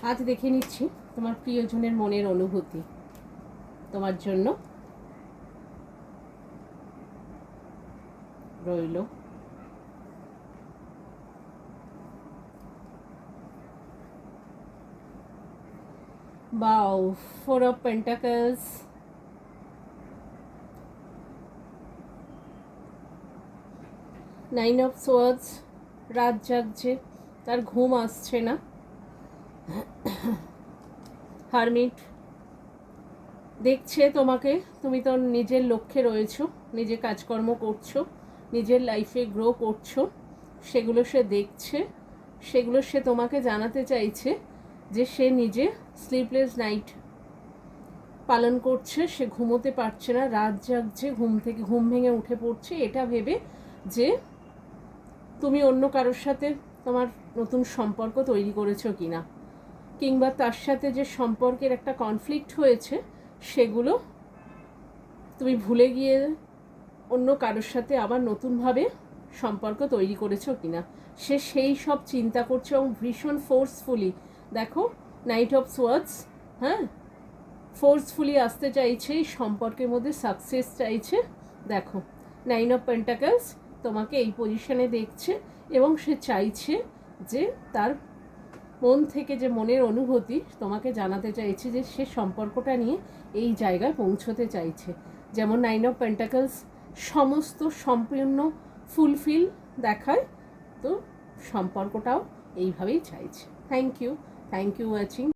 আজ দেখে নিচ্ছি তোমার প্রিয়জনের মনের অনুভূতি তোমার জন্য রইল। বাও, 4 of Pentacles, nine of swords, রাত জাগছে, তার ঘুম আসছে না। হারমিট দেখছে তোমাকে, তুমি তো নিজের লক্ষ্যে রয়েছো, নিজে কাজকর্ম করছো, নিজের লাইফে গ্রো করছো, সেগুলো সে দেখছে, সেগুলো সে তোমাকে জানাতে চাইছে যে সে নিজে স্লিপলেস নাইট পালন করছে, সে ঘুমোতে পারছে না, রাত জাগছে, ঘুম ভেঙে উঠে পড়ছে এটা ভেবে যে তুমি অন্য কারোর সাথে তোমার নতুন সম্পর্ক তৈরি করেছো কিনা, কিংবা তার সাথে যে সম্পর্কের একটা কনফ্লিক্ট হয়েছে সেগুলো তুমি ভুলে গিয়ে অন্য কারোর সাথে আবার নতুনভাবে সম্পর্ক তৈরি করেছো কিনা, সে সেই সব চিন্তা করছে এবং ভীষণ ফোর্সফুলি, দেখো নাইট অফ সোয়ার্ডস, হ্যাঁ, ফোর্সফুলি আসতে চাইছে, এই সম্পর্কের মধ্যে সাকসেস চাইছে। দেখো নাইন অফ পেন্টাকলস তোমাকে এই পজিশনে দেখছে এবং সে চাইছে যে তার মন থেকে যে মনের অনুভূতি তোমাকে জানাতে চাইছে যে সে সম্পর্কটা নিয়ে এই জায়গায় পৌঁছতে চাইছে। যেমন নাইন অফ পেন্টাকলস সমস্ত সম্পূর্ণ ফুলফিল দেখায়, তো সম্পর্কটাও এইভাবেই চাইছে। Thank you watching.